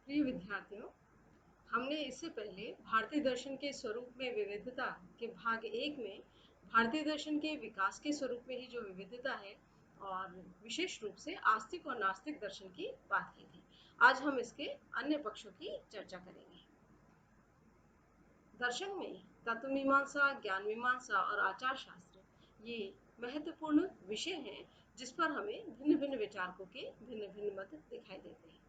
प्रिय विद्यार्थियों, हमने इससे पहले भारतीय दर्शन के स्वरूप में विविधता के भाग 1 में भारतीय दर्शन के विकास के स्वरूप में ही जो विविधता है और विशेष रूप से आस्तिक और नास्तिक दर्शन की बात की थी। आज हम इसके अन्य पक्षों की चर्चा करेंगे। दर्शन में तत्व मीमांसा, ज्ञान मीमांसा और आचार शास्त्र ये महत्वपूर्ण विषय हैं जिस पर हमें भिन्न भिन्न विचारकों के भिन्न भिन्न मत दिखाई देते हैं।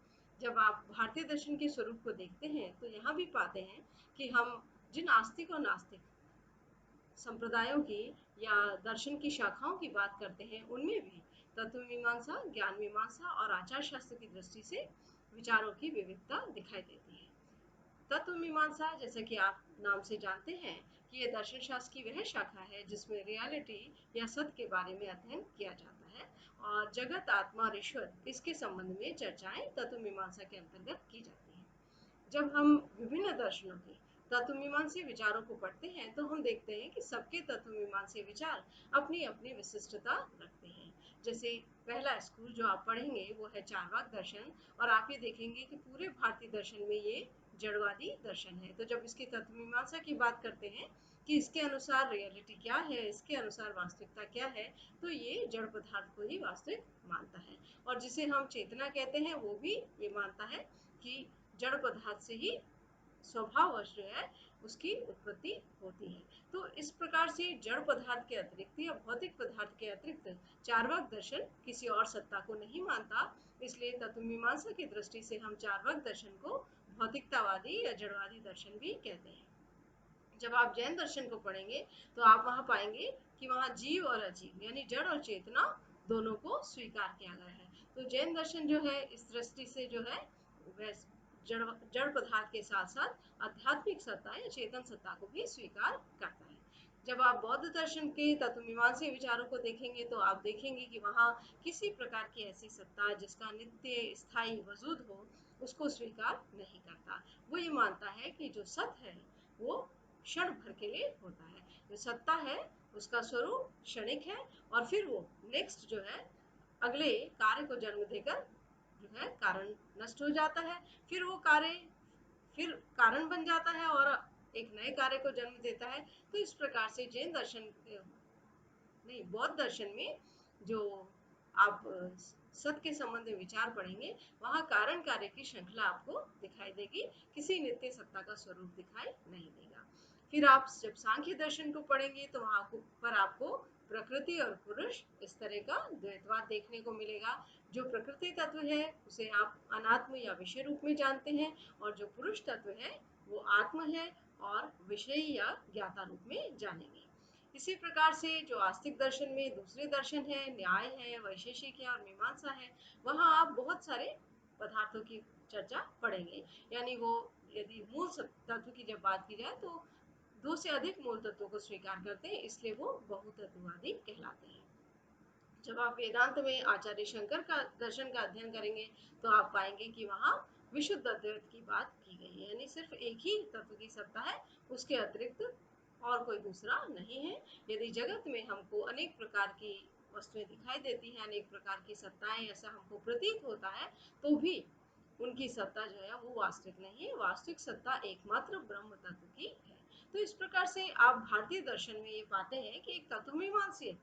जब आप भारतीय दर्शन के स्वरूप को देखते हैं तो यहाँ भी पाते हैं कि हम जिन आस्तिक और नास्तिक संप्रदायों की या दर्शन की शाखाओं की बात करते हैं उनमें भी तत्व मीमांसा, ज्ञान मीमांसा और आचार शास्त्र की दृष्टि से विचारों की विविधता दिखाई देती है। तत्व मीमांसा, जैसा कि आप नाम से जानते हैं कि यह दर्शन शास्त्र की वह शाखा है जिसमें रियलिटी या सत्य के बारे में अध्ययन किया जाता है और जगत, आत्मा और ईश्वर इसके संबंध में चर्चाएं तत्व मीमांसा के अंतर्गत की जाती हैं। जब हम विभिन्न दर्शनों के तत्व मीमांसीय विचारों को पढ़ते हैं तो हम देखते हैं कि सबके तत्व मीमांसीय विचार अपनी अपनी विशिष्टता रखते हैं। जैसे पहला स्कूल जो आप पढ़ेंगे वो है चार्वाक दर्शन, और आप ये देखेंगे कि पूरे भारतीय दर्शन में ये जड़वादी दर्शन है। तो जब इसकी तत्व मीमांसा की बात करते हैं कि इसके अनुसार रियलिटी क्या है, इसके अनुसार वास्तविकता क्या है, तो ये जड़ पदार्थ को ही वास्तविक मानता है। और जिसे हम चेतना कहते हैं वो भी ये मानता है कि जड़ पदार्थ से ही स्वभाववश जो है उसकी उत्पत्ति होती है। तो इस प्रकार से जड़ पदार्थ के अतिरिक्त या भौतिक पदार्थ के अतिरिक्त चार्वाक दर्शन किसी और सत्ता को नहीं मानता। इसलिए तत्व मीमांसा की दृष्टि से हम चार्वाक दर्शन को भौतिकतावादी या जड़वादी दर्शन भी कहते हैं। जब आप जैन दर्शन को पढ़ेंगे तो आप वहां पाएंगे कि वहां जीव और अजीव यानी जड़ और चेतना दोनों को स्वीकार किया गया है। तो जैन दर्शन जो है इस दृष्टि से जो है वह जड़ पदार्थ के साथ साथ आध्यात्मिक सत्ता या चेतन सत्ता को भी स्वीकार करता है। जब आप बौद्ध दर्शन के तत्व मीमांसीय विचारों को देखेंगे तो आप देखेंगे कि वहाँ किसी प्रकार की ऐसी सत्ता जिसका नित्य स्थायी वजूद हो उसको स्वीकार नहीं करता। वो ये मानता है कि जो सत्य है वो क्षण भर के लिए होता है। जो सत्ता है उसका स्वरूप क्षणिक है और फिर वो नेक्स्ट जो है अगले कार्य को जन्म देकर जो है कारण नष्ट हो जाता है। फिर वो कार्य फिर कारण बन जाता है और एक नए कार्य को जन्म देता है। तो इस प्रकार से जैन दर्शन नहीं, बौद्ध दर्शन में जो आप सत्य के संबंध में विचार पढ़ेंगे वहाँ कारण कार्य की श्रृंखला आपको दिखाई देगी, किसी नित्य सत्ता का स्वरूप दिखाई नहीं देगा। फिर आप जब सांख्य दर्शन को पढ़ेंगे तो वहाँ पर आपको प्रकृति और पुरुष इस तरह का द्वैतवाद देखने को मिलेगा। जो प्रकृति तत्व है उसे आप अनात्म या विषय रूप में जानते हैं और जो पुरुष तत्व है वो आत्म है और विषय या ज्ञाता रूप में जानेंगे। इसी प्रकार से जो आस्तिक दर्शन में दूसरे दर्शन है, न्याय है, वैशेषिक है और मीमांसा है, वहाँ आप बहुत सारे पदार्थों की चर्चा पढ़ेंगे। यानी वो यदि मूल तत्व की जब बात की जाए तो दो से अधिक मूल तत्वों को स्वीकार करते हैं, इसलिए वो बहुतत्ववादी कहलाते हैं। जब आप वेदांत में आचार्य शंकर का दर्शन का अध्ययन करेंगे तो आप पाएंगे कि वहाँ विशुद्ध अद्वैत की बात की गई है, यानी सिर्फ एक ही तत्व की सत्ता है, उसके अतिरिक्त और कोई दूसरा नहीं है। यदि जगत में हमको अनेक प्रकार की वस्तुएं दिखाई देती हैं, अनेक प्रकार की सत्ताएं ऐसा हमको प्रतीत होता है, तो भी उनकी सत्ता जो है वो वास्तविक नहीं है। वास्तविक सत्ता एकमात्र ब्रह्म तत्व की है। तो इस प्रकार से आप भारतीय दर्शन में ये पाते हैं कि एक तत्वमीमांसीय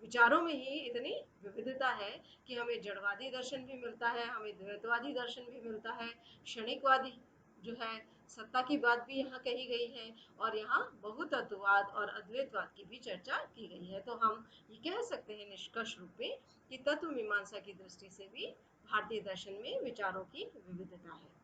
विचारों में ही इतनी विविधता है कि हमें जड़वादी दर्शन भी मिलता है, हमें द्वैतवादी दर्शन भी मिलता है, क्षणिकवादी जो है सत्ता की बात भी यहाँ कही गई है और यहाँ बहुतत्ववाद और अद्वैतवाद की भी चर्चा की गई है। तो हम ये कह सकते हैं निष्कर्ष रूप में कि तत्व मीमांसा की दृष्टि से भी भारतीय दर्शन में विचारों की विविधता है।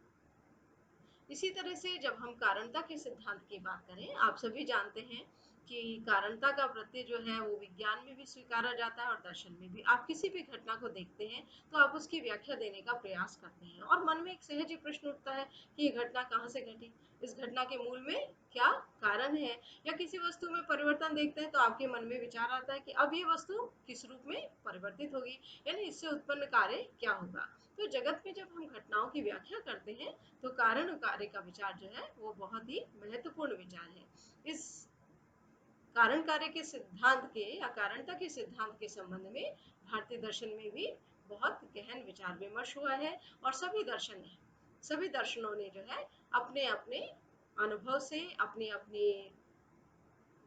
इसी तरह से जब हम कारणता के सिद्धांत की बात करें, आप सभी जानते हैं कि कारणता का प्रत्यय जो है वो विज्ञान में भी स्वीकारा जाता है और दर्शन में भी। आप किसी भी घटना को देखते हैं तो आप उसकी व्याख्या देने का प्रयास करते हैं और मन में एक सहज ही प्रश्न उठता है कि ये घटना कहाँ से घटी, इस घटना के मूल में क्या कारण है। या किसी वस्तु में परिवर्तन देखते हैं तो आपके मन में विचार आता है कि अब ये वस्तु किस रूप में परिवर्तित होगी, यानी इससे उत्पन्न कार्य क्या होगा। तो जगत में जब हम घटनाओं की व्याख्या करते हैं तो कारण और कार्य का विचार जो है वो बहुत ही महत्वपूर्ण विचार है। इस कारण कार्य के सिद्धांत के या कारणता के सिद्धांत के संबंध में भारतीय दर्शन में भी बहुत गहन विचार विमर्श हुआ है और सभी दर्शन सभी दर्शनों ने जो है अपने अपने अनुभव से अपनी अपनी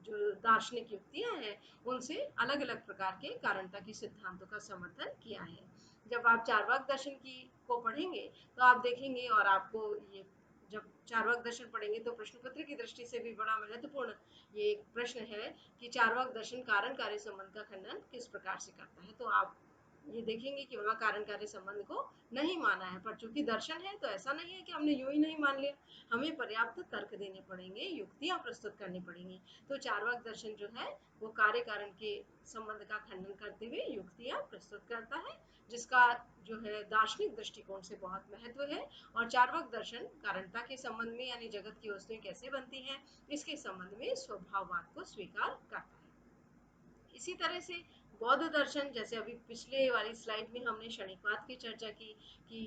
जो दार्शनिक युक्तियां हैं उनसे अलग अलग प्रकार के कारणता के सिद्धांतों का समर्थन किया है। जब आप चार्वाक दर्शन की को पढ़ेंगे तो आप देखेंगे, और आपको ये जब चार्वाक दर्शन पढ़ेंगे तो प्रश्न पत्र की दृष्टि से भी बड़ा महत्वपूर्ण ये एक प्रश्न है कि चार्वाक दर्शन कारण कार्य संबंध का खंडन किस प्रकार से करता है। तो आप ये देखेंगे कि वहाँ कारण कार्य संबंध को नहीं माना है, पर चूंकि दर्शन है तो ऐसा नहीं है कि हमने यूं ही नहीं मान लिया, हमें पर्याप्त तर्क देने पड़ेंगे, युक्तियां प्रस्तुत करनी पड़ेंगी। तो चार्वाक दर्शन जो है वो कार्य कारण के संबंध का खंडन करते हुए युक्तियां प्रस्तुत करता है, जिसका जो है दार्शनिक दृष्टिकोण से बहुत महत्व है। और चार्वाक दर्शन कारणता के संबंध में यानी जगत की वस्तुएं कैसे बनती हैं इसके संबंध में स्वभाववाद को स्वीकार करता है। इसी तरह से बौद्ध दर्शन, जैसे अभी पिछले वाली स्लाइड में हमने क्षणिकवाद की चर्चा की कि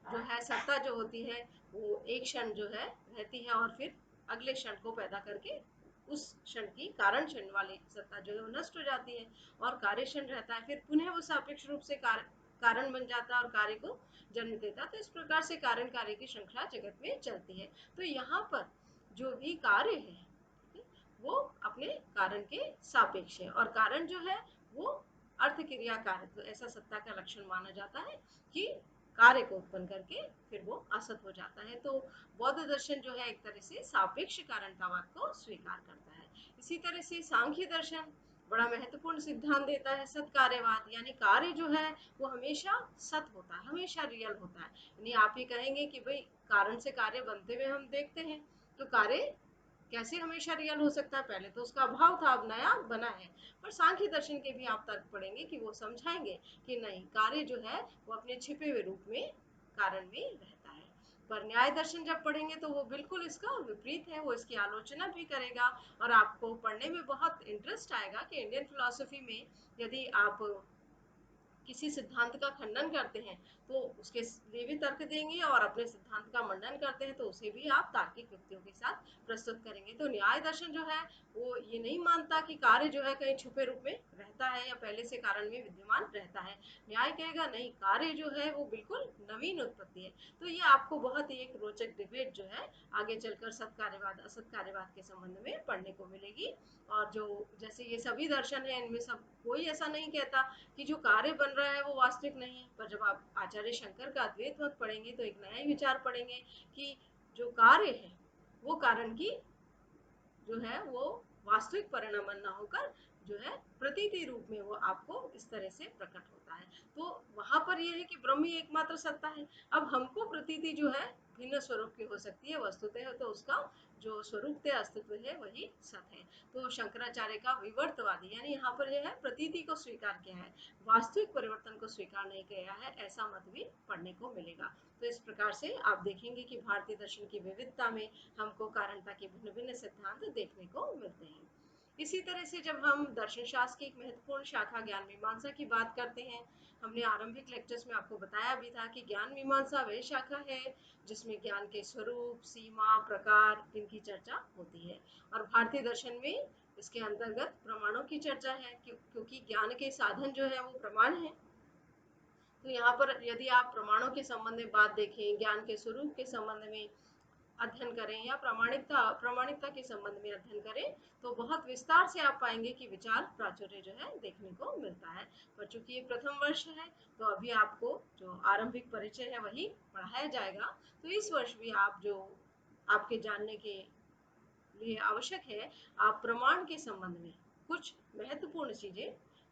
जो है सत्ता जो होती है वो एक क्षण जो है रहती है और फिर अगले क्षण को पैदा करके उस क्षण की कारण क्षण वाली सत्ता जो है वो नष्ट हो जाती है, और कार्य क्षण रहता है, फिर पुनः वो सापेक्ष रूप से कारण बन जाता है और कार्य को जन्म देता है। तो इस प्रकार से कारण कार्य की श्रृंखला जगत में चलती है। तो यहाँ पर जो भी कार्य है वो अपने कारण के सापेक्ष है, और कारण जो है वो अर्थ क्रिया कार्य, तो ऐसा सत्ता का लक्षण माना जाता है कि कार्य को उत्पन्न करके फिर वो असत हो जाता है। तो बौद्ध दर्शन जो है एक तरह से सापेक्ष कारणतावाद को स्वीकार करता है। इसी तरह से सांख्य दर्शन बड़ा महत्वपूर्ण सिद्धांत देता है सत्कार्यवाद, यानी कार्य जो है वो हमेशा सत होता है, हमेशा रियल होता है। यानी आप ये कहेंगे कि भाई कारण से कार्य बनते हुए हम देखते हैं, तो कार्य कैसे हमेशा रियल हो सकता है, पहले तो उसका अभाव था अब नया बना है। पर सांख्य दर्शन के भी आप तर्क पढ़ेंगे कि वो समझाएंगे कि नहीं, कार्य जो है वो अपने छिपे हुए रूप में कारण में रहता है। पर न्याय दर्शन जब पढ़ेंगे तो वो बिल्कुल इसका विपरीत है, वो इसकी आलोचना भी करेगा, और आपको पढ़ने में बहुत इंटरेस्ट आएगा कि इंडियन फिलॉसफी में यदि आप किसी सिद्धांत का खंडन करते हैं तो उसके लिए भी तर्क देंगे, और अपने सिद्धांत का मंडन करते हैं तो उसे भी आप तार्किक युक्तियों के साथ प्रस्तुत करेंगे। तो न्याय दर्शन जो है वो ये नहीं मानता कि कार्य जो है कहीं छुपे रूप में रहता है या पहले से कारण में विद्यमान रहता है। न्याय कहेगा नहीं, कार्य जो है वो बिल्कुल नवीन उत्पत्ति है। तो ये आपको बहुत ही एक रोचक डिबेट जो है आगे चलकर सत्कार्यवाद असत्कार्यवाद के संबंध में पढ़ने को मिलेगी। और जो जैसे ये सभी दर्शन है इनमें सब कोई ऐसा नहीं कहता कि जो कार्य बन रहा है वो वास्तविक नहीं है, पर जब आप आचार्य शंकर का अद्वैत मत पढ़ेंगे तो एक नया विचार पढ़ेंगे कि जो कार्य है वो कारण की जो है वो वास्तविक परिणाम न होकर जो है प्रतीति रूप में वो आपको इस तरह से प्रकट होता है। तो वहां पर ये है कि ब्रह्म ही एकमात्र सत्ता है। अब हमको प्रतीति जो है भिन्न स्वरूप की हो सकती है, वस्तुतः तो उसका जो स्वरूप अस्तित्व है वही सत है। तो शंकराचार्य का विवर्तवादी यानी यहाँ पर जो है प्रतीति को स्वीकार किया है, वास्तविक परिवर्तन को स्वीकार नहीं किया है, ऐसा मत भी पढ़ने को मिलेगा। तो इस प्रकार से आप देखेंगे कि भारतीय दर्शन की विविधता में हमको कारणता के भिन्न भिन्न सिद्धांत देखने को मिलते हैं। इसी तरह से जब हम दर्शन शास्त्र की एक महत्वपूर्ण शाखा ज्ञान मीमांसा की बात करते हैं, हमने आरंभिक लेक्चर्स में आपको बताया भी था कि ज्ञान मीमांसा वह शाखा है जिसमें ज्ञान के स्वरूप, सीमा, प्रकार इनकी चर्चा होती है। और भारतीय दर्शन में इसके अंतर्गत प्रमाणों की चर्चा है, क्योंकि ज्ञान के साधन जो है वो प्रमाण है। तो यहाँ पर यदि आप प्रमाणों के संबंध में बात देखें, ज्ञान के स्वरूप के संबंध में अध्ययन करें या प्रामाणिकता के संबंध में अध्ययन करें तो बहुत विस्तार से आप पाएंगे कि विचार प्राचुर्य जो है देखने को मिलता है। पर चूंकि ये प्रथम वर्ष है तो अभी आपको जो आरंभिक परिचय है वही पढ़ाया जाएगा। तो इस वर्ष भी आप जो आपके जानने के लिए आवश्यक है, आप प्रमाण के संबंध में कुछ महत्वपूर्ण चीजें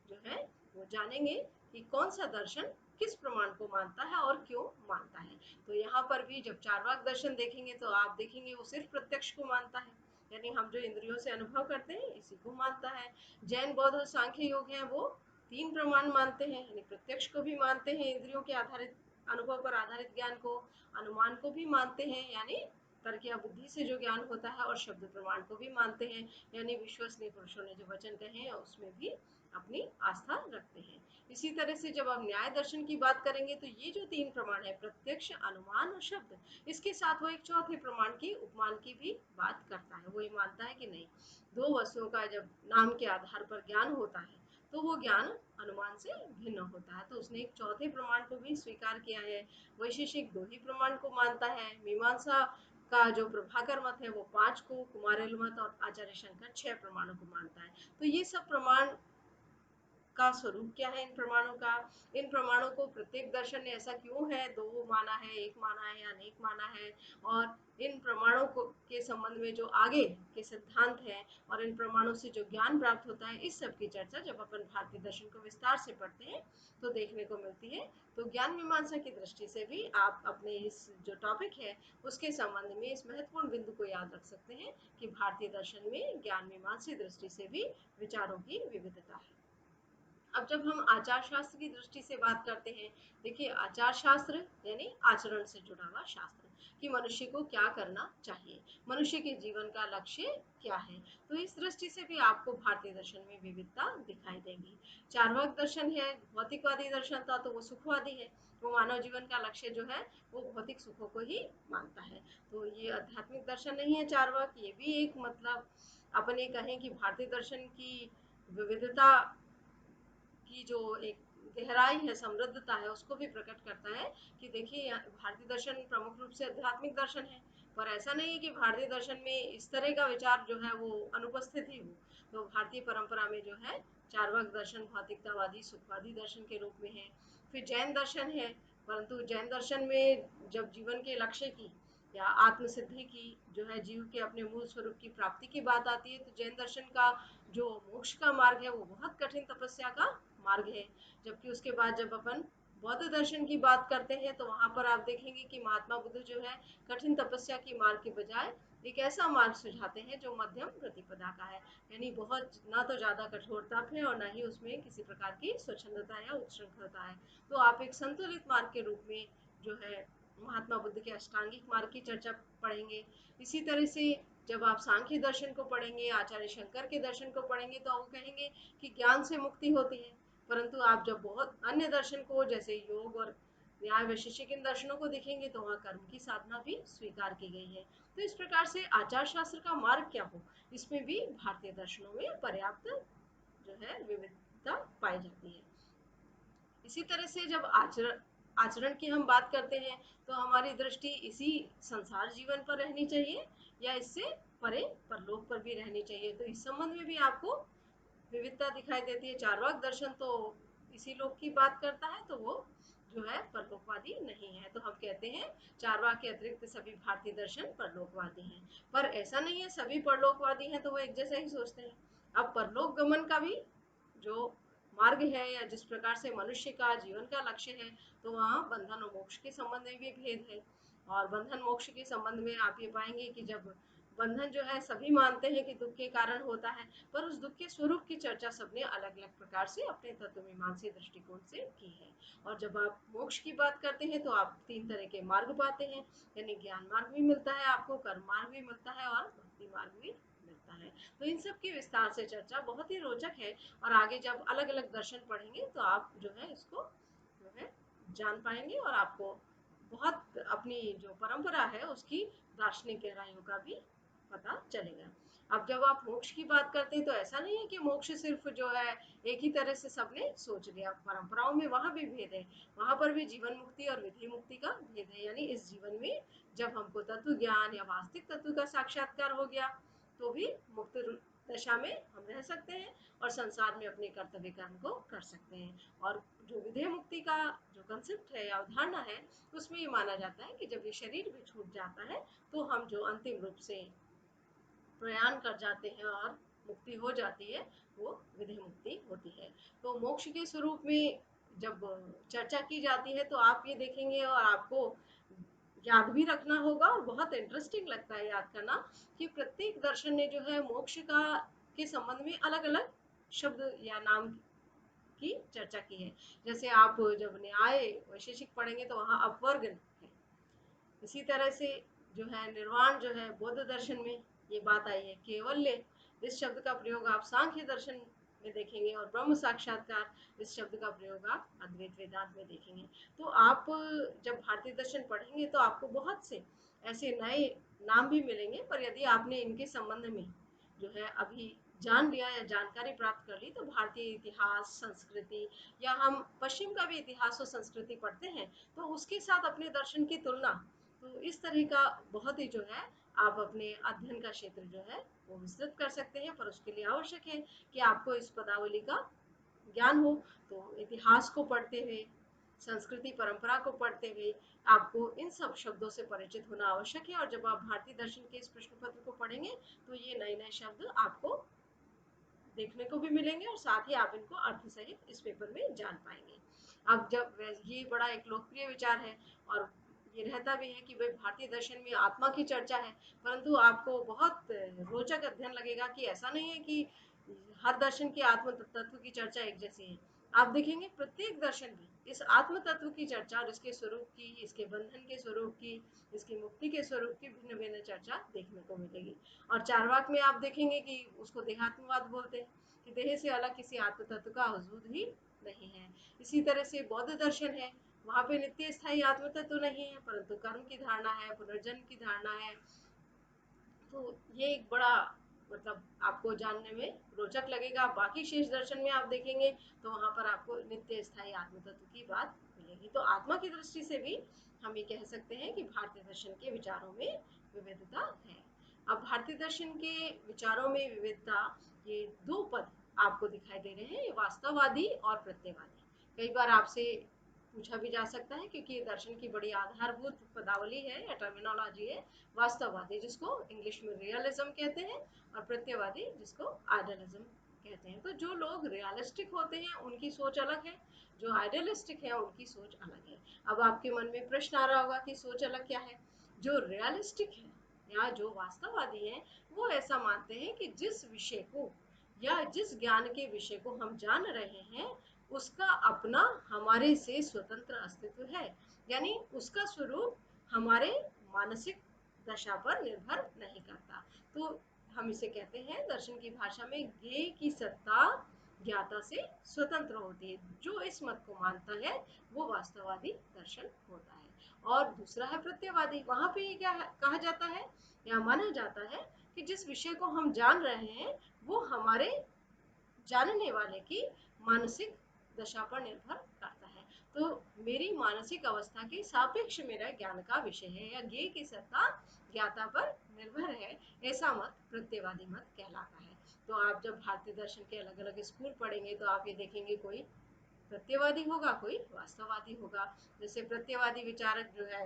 जो है वो जानेंगे कि कौन सा दर्शन किस प्रमाण को मानता है और क्यों मानता है। तो यहाँ पर भी जब चार्वाक दर्शन देखेंगे तो आप देखेंगे वो सिर्फ प्रत्यक्ष को मानता है, यानी हम जो इंद्रियों से अनुभव करते हैं इसी को मानता है। जैन, बौद्ध और सांख्य योग है वो तीन प्रमाण मानते हैं, यानी प्रत्यक्ष को भी मानते हैं, इंद्रियों के आधारित अनुभव पर आधारित ज्ञान को, अनुमान को भी मानते हैं यानी तर्क या बुद्धि से जो ज्ञान होता है, और शब्द प्रमाण को भी मानते हैं, यानी विश्वसनीय पुरुषों ने जो वचन कहे हैं उसमें भी अपनी आस्था रखते हैं। इसी तरह से जब हम न्याय दर्शन की बात करेंगे तो ये जो तीन प्रमाण है प्रत्यक्ष, अनुमान और शब्द, इसके साथ वो एक चौथे प्रमाण की उपमान की भी बात करता है। वो ये मानता है कि नहीं, दो वस्तुओं का जब नाम के आधार पर ज्ञान होता है तो वो ज्ञान अनुमान से भिन्न होता है। तो उसने एक चौथे प्रमाण को भी स्वीकार किया है। वैशेषिक 2 ही प्रमाण को मानता है। मीमांसा का जो प्रभाकर मत है वो 5 को, कुमारेल मत और आचार्य शंकर 6 प्रमाणों को मानता है। तो ये सब प्रमाण का स्वरूप क्या है इन प्रमाणों का, इन प्रमाणों को प्रत्येक दर्शन ने ऐसा क्यों है, दो माना है, एक माना है, अनेक माना है, और इन प्रमाणों को के संबंध में जो आगे के सिद्धांत हैं और इन प्रमाणों से जो ज्ञान प्राप्त होता है, इस सब की चर्चा जब अपन भारतीय दर्शन को विस्तार से पढ़ते हैं तो देखने को मिलती है। तो ज्ञान मीमांसा की दृष्टि से भी आप अपने इस जो टॉपिक है उसके संबंध में इस महत्वपूर्ण बिंदु को याद रख सकते हैं कि भारतीय दर्शन में ज्ञान मीमांसा दृष्टि से भी विचारों की विविधता है। अब जब हम आचार शास्त्र की दृष्टि से बात करते हैं, देखिए आचार शास्त्र यानी आचरण से जुड़ा हुआ शास्त्र कि मनुष्य को क्या करना चाहिए, मनुष्य के जीवन का लक्ष्य क्या है। तो इस दृष्टि से भी आपको भारतीय दर्शन में विविधता दिखाई देगी। चार्वाक दर्शन है, भौतिकवादी दर्शन था, तो वो सुखवादी है, वो मानव जीवन का लक्ष्य जो है वो भौतिक सुखों को ही मानता है। तो ये आध्यात्मिक दर्शन नहीं है चार्वाक। ये भी एक मतलब अपन ये कहें कि भारतीय दर्शन की विविधता की जो एक गहराई है, समृद्धता है, उसको भी प्रकट करता है कि देखिए भारतीय दर्शन प्रमुख रूप से आध्यात्मिक दर्शन है, पर ऐसा नहीं है कि भारतीय दर्शन में इस तरह का विचार जो है वो अनुपस्थित ही हो। तो भारतीय परंपरा में जो है चार्वाक दर्शन भौतिकतावादी सुखवादी दर्शन के रूप में है। फिर जैन दर्शन है, परंतु जैन दर्शन में जब जीवन के लक्ष्य की या आत्मसिद्धि की जो है जीव के अपने मूल स्वरूप की प्राप्ति की बात आती है, तो जैन दर्शन का जो मोक्ष का मार्ग है वो बहुत कठिन तपस्या का मार्ग है। जबकि उसके बाद जब अपन बौद्ध दर्शन की बात करते हैं तो वहां पर आप देखेंगे कि महात्मा बुद्ध जो है कठिन तपस्या की मार्ग के बजाय एक ऐसा मार्ग सुझाते हैं जो मध्यम प्रतिपदा का है, यानी बहुत ना तो ज्यादा कठोरता है और ना ही उसमें किसी प्रकार की स्वच्छंदता या उच्छृंखलता है। तो आप एक संतुलित मार्ग के रूप में जो है महात्मा बुद्ध के अष्टांगिक मार्ग की चर्चा पढ़ेंगे। इसी तरह से जब आप सांख्य दर्शन को पढ़ेंगे, आचार्य शंकर के दर्शन को पढ़ेंगे, तो वो कहेंगे कि ज्ञान से मुक्ति होती है। परंतु आप जब बहुत अन्य दर्शन को जैसे योग और न्याय वैशेषिक इन दर्शनों को देखेंगे तो वहाँ कर्म की साधना भी स्वीकार की गई है। तो इस प्रकार से आचार शास्त्र का मार्ग क्या हो, इसमें भी भारतीय दर्शनों में पर्याप्त जो है विविधता पाई जाती है। इसी तरह से जब आचरण आचरण की हम बात करते हैं तो हमारी दृष्टि इसी संसार जीवन पर रहनी चाहिए या इससे परे परलोक पर भी रहनी चाहिए। तो इस संबंध में भी आपको विविधता दिखाई देती है। चार्वाक दर्शन तो इसी लोक की बात करता है, तो वो जो है परलोकवादी नहीं है। तो हम कहते हैं चार्वाक के अतिरिक्त सभी भारतीय दर्शन परलोकवादी हैं। पर ऐसा नहीं है सभी परलोकवादी हैं तो वो एक जैसा ही सोचते हैं। अब परलोक गमन का भी जो मार्ग है या जिस प्रकार से मनुष्य का जीवन का लक्ष्य है, तो वहाँ बंधन और मोक्ष के संबंध में भी भेद है। और बंधन मोक्ष के संबंध में आप ये पाएंगे कि जब बंधन जो है सभी मानते हैं कि दुख के कारण होता है, पर उस दुख के स्वरूप की चर्चा सबने अलग अलग प्रकार से अपने तत्वमीमांसी दृष्टिकोण से की है। और जब आप मोक्ष की बात करते हैं तो आप 3 तरह के मार्ग पाते हैं, यानी ज्ञान मार्ग भी मिलता है आपको, कर्म मार्ग भी मिलता है और भक्ति मार्ग भी मिलता है। तो इन सब की विस्तार से चर्चा बहुत ही रोचक है और आगे जब अलग अलग दर्शन पढ़ेंगे तो आप जो है इसको जो है जान पाएंगे और आपको बहुत अपनी जो परंपरा है उसकी दार्शनिक गहराइयों का भी पता चलेगा। अब जब आप मोक्ष की बात करते हैं तो ऐसा नहीं है कि मोक्ष सिर्फ जो है एक ही तरह से सबने सोच लिया, परंपराओं में वहां भी भेद है। वहां पर भी जीवन मुक्ति और विधि मुक्ति का भेद है, यानी इस जीवन में जब हमको तत्व ज्ञान या वास्तविक तत्व का साक्षात्कार हो गया तो भी मुक्त दशा में हम रह सकते हैं और संसार में अपने कर्तव्य कर्म को कर सकते हैं। और जो विधेय मुक्ति का जो कंसेप्ट है या अवधारणा है उसमें ये माना जाता है कि जब ये शरीर भी छूट जाता है तो हम जो अंतिम रूप से प्रयाण कर जाते हैं और मुक्ति हो जाती है वो विधि मुक्ति होती है। तो मोक्ष के स्वरूप में जब चर्चा की जाती है तो आप ये देखेंगे और आपको याद भी रखना होगा और बहुत इंटरेस्टिंग लगता है याद करना कि प्रत्येक दर्शन ने जो है मोक्ष का के संबंध में अलग अलग शब्द या नाम की चर्चा की है। जैसे आप जब न्याय वैशेषिक पढ़ेंगे तो वहाँ अपवर्ग है। इसी तरह से जो है निर्वाण जो है बौद्ध दर्शन में ये बात आई है। केवल्य इस शब्द का प्रयोग आप सांख्य दर्शन में देखेंगे और ब्रह्म साक्षात्कार इस शब्द का प्रयोग आप अद्वैत वेदांत में देखेंगे। तो आप जब भारतीय दर्शन पढ़ेंगे तो आपको बहुत से ऐसे नए नाम भी मिलेंगे, पर यदि आपने इनके संबंध में जो है अभी जान लिया या जानकारी प्राप्त कर ली, तो भारतीय इतिहास, संस्कृति या हम पश्चिम का भी इतिहास और संस्कृति पढ़ते हैं, तो उसके साथ अपने दर्शन की तुलना, तो इस तरह का बहुत ही जो है आप अपने अध्ययन का क्षेत्र जो है वो विस्तृत कर सकते हैं। पर उसके लिए आवश्यक है कि आपको इस पदावली का ज्ञान हो। तो इतिहास को पढ़ते हुए, संस्कृति परंपरा को पढ़ते हुए आपको इन सब शब्दों से परिचित होना आवश्यक है। और जब आप भारतीय दर्शन के इस प्रश्न पत्र को पढ़ेंगे तो ये नए नए शब्द आपको देखने को भी मिलेंगे और साथ ही आप इनको अर्थ सहित इस पेपर में जान पाएंगे। अब जब ये बड़ा एक लोकप्रिय विचार है और ये रहता भी है कि भाई भारतीय दर्शन में आत्मा की चर्चा है, परंतु आपको बहुत रोचक अध्ययन लगेगा कि ऐसा नहीं है कि हर दर्शन के आत्म तत्व की चर्चा एक जैसी है। आप देखेंगे प्रत्येक दर्शन में इस आत्म तत्व की चर्चा और इसके स्वरूप की, इसके बंधन के स्वरूप की, इसकी मुक्ति के स्वरूप की भिन्न भिन्न चर्चा देखने को मिलेगी। और चारवाक में आप देखेंगे कि उसको देहात्मवाद बोलते हैं, कि देह से अलग किसी आत्म तत्व का वजूद ही नहीं है। इसी तरह से बौद्ध दर्शन है, वहां पे नित्य स्थायी आत्म तत्व नहीं है, परंतु कर्म की धारणा है, पुनर्जन्म की धारणा है। तो ये एक बड़ा मतलब आपको जानने में रोचक लगेगा। बाकी शेष दर्शन में आप देखेंगे तो वहां पर आपको नित्य स्थायी आत्म तत्व की बात मिलेगी। तो आत्मा की दृष्टि से भी हम ये कह सकते हैं कि भारतीय दर्शन के विचारों में विविधता है। अब भारतीय दर्शन के विचारों में विविधता, ये दो पद आपको दिखाई दे रहे हैं, वास्तववादी और प्रत्ययवादी। कई बार आपसे पूछा भी जा सकता है, क्योंकि ये दर्शन की बड़ी आधारभूत पदावली है या टर्मिनोलॉजी है। वास्तववादी जिसको इंग्लिश में रियलिज्म कहते हैं, और प्रत्ययवादी जिसको आइडियलिज्म कहते हैं। तो जो लोग रियलिस्टिक होते हैं उनकी सोच अलग है, जो आइडियलिस्टिक है उनकी सोच अलग है। अब आपके मन में प्रश्न आ रहा होगा कि सोच अलग क्या है। जो रियलिस्टिक है या जो वास्तववादी है, वो ऐसा मानते हैं कि जिस विषय को या जिस ज्ञान के विषय को हम जान रहे हैं, उसका अपना हमारे से स्वतंत्र अस्तित्व है, यानी उसका स्वरूप हमारे मानसिक दशा पर निर्भर नहीं करता। तो हम इसे कहते हैं दर्शन की भाषा में ज्ञेय की सत्ता ज्ञाता से स्वतंत्र होती है। जो इस मत को मानता है वो वास्तववादी दर्शन होता है। और दूसरा है प्रत्ययवादी, वहां पे ये क्या कहा जाता है या माना जाता है कि जिस विषय को हम जान रहे हैं वो हमारे जानने वाले की मानसिक दशा पर निर्भर करता है। तो मेरी मानसिक अवस्था के सापेक्ष मेरा ज्ञान का विषय है, या ज्ञेय की सत्ता ज्ञाता पर निर्भर है, ऐसा मत प्रत्ययवादी मत कहलाता है। तो आप जब भारतीय दर्शन के अलग अलग स्कूल पढ़ेंगे तो आप ये देखेंगे कोई प्रत्ययवादी होगा, कोई वास्तववादी होगा। जैसे प्रत्ययवादी विचारक जो है,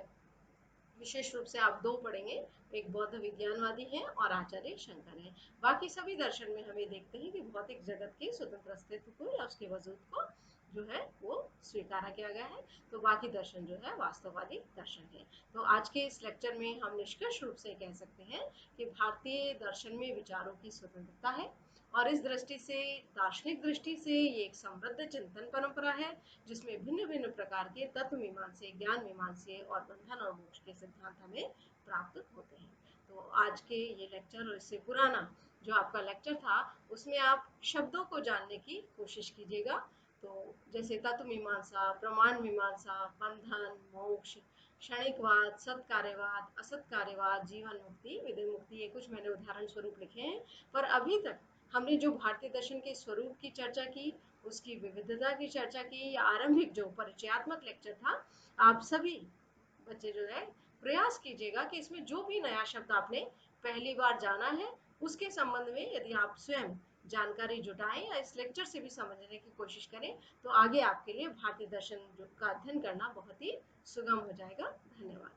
विशेष रूप से आप दो पढ़ेंगे, एक बौद्ध विज्ञानवादी हैं और आचार्य शंकर हैं। बाकी सभी दर्शन में हम ये देखते हैं कि भौतिक जगत के स्वतंत्र अस्तित्व को या उसके वजूद को जो है वो स्वीकारा किया गया है। तो बाकी दर्शन जो है वास्तववादी दर्शन है। तो आज के इस लेक्चर में हम निष्कर्ष रूप से कह सकते हैं कि भारतीय दर्शन में विचारों की स्वतंत्रता है, और इस दृष्टि से, दार्शनिक दृष्टि से ये एक समृद्ध चिंतन परंपरा है, जिसमें भिन्न भिन्न प्रकार के तत्व मीमांसे, ज्ञान मीमांसे और बंधन और मोक्ष के सिद्धांत हमें प्राप्त होते हैं। तो आज के ये लेक्चर और इससे पुराना जो आपका लेक्चर था, उसमें आप शब्दों को जानने की कोशिश कीजिएगा। तो जैसे तत्व मीमांसा, प्रमाण मीमांसा, बंधन, मोक्ष, क्षणिकवाद, सत्कार्यवाद, असत्कार्यवाद, जीवन मुक्ति, विधि मुक्ति, ये कुछ मैंने उदाहरण स्वरूप लिखे हैं। पर अभी तक हमने जो भारतीय दर्शन के स्वरूप की चर्चा की, उसकी विविधता की चर्चा की, या आरंभिक जो परिचयात्मक लेक्चर था, आप सभी बच्चे जो है प्रयास कीजिएगा कि इसमें जो भी नया शब्द आपने पहली बार जाना है, उसके संबंध में यदि आप स्वयं जानकारी जुटाएं या इस लेक्चर से भी समझने की कोशिश करें, तो आगे आपके लिए भारतीय दर्शन का अध्ययन करना बहुत ही सुगम हो जाएगा। धन्यवाद।